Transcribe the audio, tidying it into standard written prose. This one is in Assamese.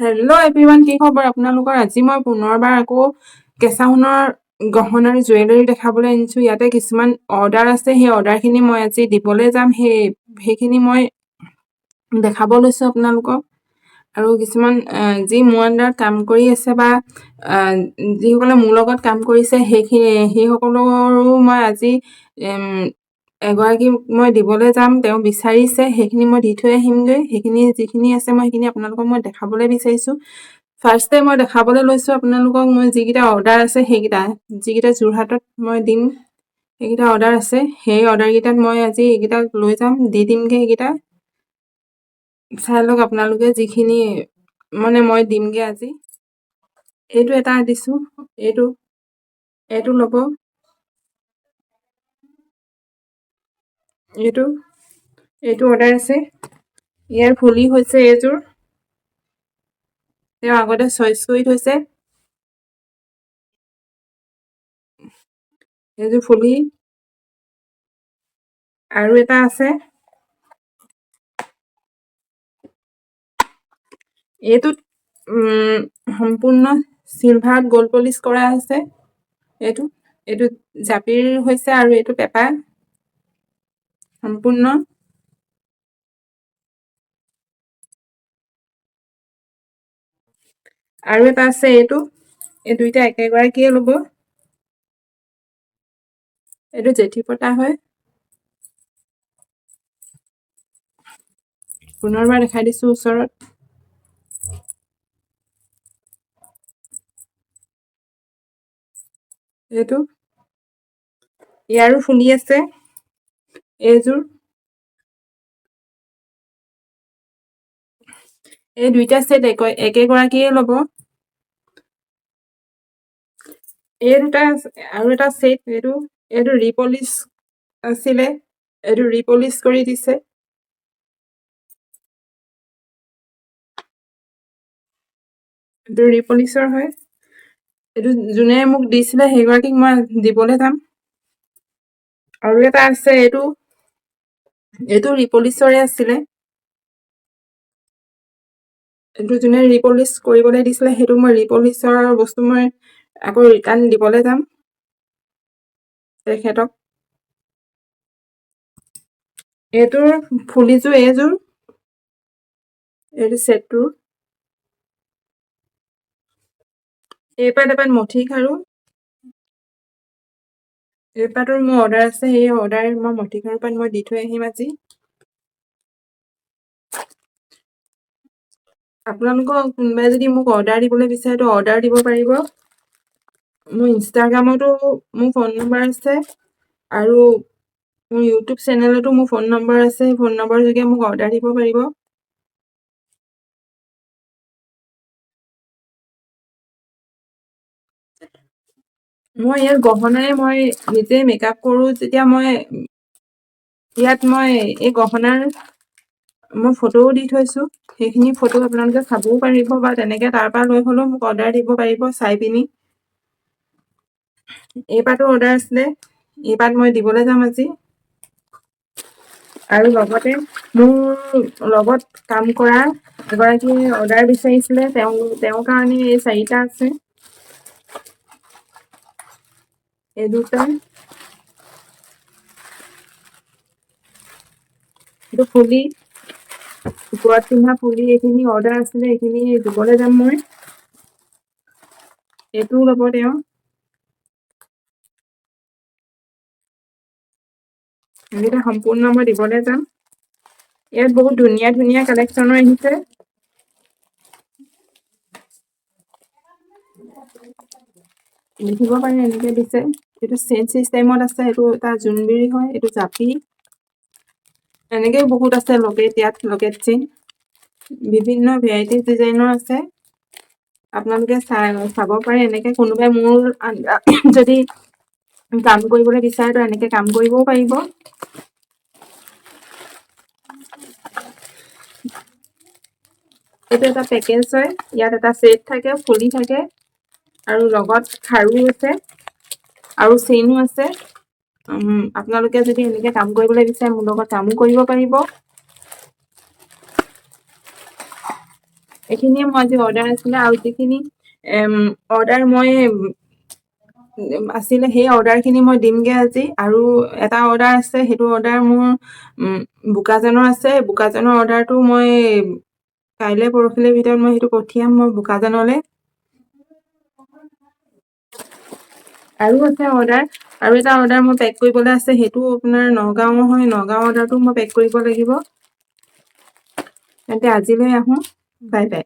হেল্ল' এভৰিৱান, কি খবৰ আপোনালোকৰ? আজি মই পুনৰবাৰ আকৌ কেঁচা সোণৰ গহনা আৰু জুৱেলাৰী দেখাবলৈ আনিছোঁ। ইয়াতে কিছুমান অৰ্ডাৰ আছে, সেই অৰ্ডাৰখিনি মই আজি দিবলৈ যাম। সেইখিনি মই দেখাব লৈছোঁ আপোনালোকক। আৰু কিছুমান যি মোৰ আণ্ডাৰত কাম কৰি আছে বা যিসকলে মোৰ লগত কাম কৰিছে সেইসকলৰো মই আজি এগৰাকীক মই দিবলৈ যাম। তেওঁ বিচাৰিছে, সেইখিনি মই দি থৈ আহিমগৈ। যিখিনি আছে মই সেইখিনি আপোনালোকক মই দেখাবলৈ বিচাৰিছোঁ। ফাৰ্ষ্টে মই দেখাবলৈ লৈছোঁ আপোনালোকক মই যিকেইটা অৰ্ডাৰ আছে যিকেইটা যোৰহাটত মই দিম, সেইকেইটা অৰ্ডাৰ আছে। সেই অৰ্ডাৰকেইটাত মই আজি এইকেইটা লৈ যাম, দি দিমগৈ। সেইকেইটা চাই লওক আপোনালোকে, যিখিনি মানে মই দিমগৈ আজি। এইটো এটা দিছোঁ, এইটো ল'ব। এইটো অৰ্ডাৰ আছে। ইয়াৰ ফুলি হৈছে এইযোৰ, তেওঁ আগতে চইচ কৰি থৈছে। এইযোৰ ফুলি। আৰু এটা আছে, এইটোত সম্পূৰ্ণ চিলভাৰত গ'ল্ড পলিচ কৰা আছে। এইটো জাপিৰ হৈছে আৰু এইটো পেপা সম্পূৰ্ণ। আৰু এটা আছে, এই দুইটা একেগৰাকীয়ে ল'ব। এইটো জেঠী পতা হয়। পুনৰবাৰ দেখাই দিছোঁ ওচৰত। ইয়াৰো ফুলি আছে। এইযোৰ, এই দুইটা ছেট একেগৰাকীয়ে ল'ব। এই দুটা আৰু এটা ছেট, এইটো ৰিপলিচ আছিলে, এইটো ৰিপলিচ কৰি দিছে। এইটো ৰিপলিচৰ হয়। এইটো যোনে মোক দিছিলে সেইগৰাকীক মই দিবলৈ যাম। আৰু এটা আছে, এইটো ৰিপলিচৰে আছিলে। এইটো যোনে ৰিপলিচ কৰিবলৈ দিছিলে, সেইটো মই ৰিপলিচৰ বস্তু মই আকৌ ৰিটাৰ্ণ দিবলৈ যাম তেখেতক। এইটোৰ ফুলিযোৰ এইযোৰ, এইটো ছেটটোৰ। এইপাত এপাত মঠি খাৰু। এইপাতৰ মোৰ অৰ্ডাৰ আছে, সেই অৰ্ডাৰ মই মঠি খাৰু পাত মই দি থৈ আহিম আজি। আপোনালোকক কোনোবাই যদি মোক অৰ্ডাৰ দিবলৈ বিচাৰে তো অৰ্ডাৰ দিব পাৰিব। মোৰ ইনষ্টাগ্ৰামতো মোৰ ফোন নম্বৰ আছে, আৰু মোৰ ইউটিউব চেনেলতো মোৰ ফোন নম্বৰ আছে। সেই ফোন নম্বৰৰ যোগে মোক অৰ্ডাৰ দিব পাৰিব। মই ইয়াত গহনাৰে মই নিজে মেকআপ কৰোঁ। যেতিয়া মই এই গহনাৰ মই ফটোও দি থৈছোঁ। সেইখিনি ফটো আপোনালোকে চাবও পাৰিব, বা তেনেকৈ তাৰ পৰা লৈ হ'লেও মোক অৰ্ডাৰ দিব পাৰিব চাই পিনি। এইপাতো অৰ্ডাৰ আছিলে, এইপাত মই দিবলৈ যাম আজি। আৰু লগতে মোৰ লগত কাম কৰা এগৰাকীয়ে অৰ্ডাৰ বিচাৰিছিলে, তেওঁৰ কাৰণে এই 4টা আছে। এই দুটা, এইটো ফুলি, ওপৰত পিন্ধা ফুলি, এইখিনি অৰ্ডাৰ আছিলে, এইখিনি দিবলৈ যাম মই। এইটোও ল'ব তেওঁ। এইকেইটা সম্পূৰ্ণ মই দিবলৈ যাম। ইয়াত বহুত ধুনীয়া ধুনীয়া কালেকশ্যনৰ আহিছে। দেখিব পাৰে এনেকে দিছে। এইটো চেইন চিষ্টেমত আছে, এইটো এটা জোনবিৰি হয়, এইটো জাপি। এনেকেও বহুত আছে লকেট, ইয়াত লকেট চেইন বিভিন্ন ভেৰাইটিজ ডিজাইনৰ আছে। আপোনালোকে চাব পাৰে। এনেকে কোনোবাই মোৰ যদি কাম কৰিবলৈ বিচাৰে তো এনেকে কাম কৰিবও পাৰিব। এইটো এটা পেকেজ হয়, ইয়াত এটা ছেট থাকে, ফুলি থাকে আৰু লগত খাৰু আছে আৰু চেইনো আছে। আপোনালোকে যদি এনেকে কাম কৰিবলৈ বিচাৰে মোৰ লগত কামো কৰিব পাৰিব। এইখিনিয়ে মই আজি অৰ্ডাৰ আছিলে, আৰু যিখিনি অৰ্ডাৰ মই আছিলে সেই অৰ্ডাৰখিনি মই দিমগৈ আজি। আৰু এটা অৰ্ডাৰ আছে, সেইটো অৰ্ডাৰ মোৰ বোকাজানৰ আছে। বোকাজানৰ অৰ্ডাৰটো মই কাইলৈ পৰহিলৈ ভিতৰত মই সেইটো পঠিয়াম মই বোকাজানলৈ। আৰু আছে অৰ্ডাৰ, আৰু এটা অৰ্ডাৰ মই পেক কৰিবলৈ আছে, সেইটো আপোনাৰ নগাঁও হয়। নগাঁও অৰ্ডাৰটো মই পেক কৰিব লাগিব। তেন্তে আজিলৈ আহোঁ, বাই বাই।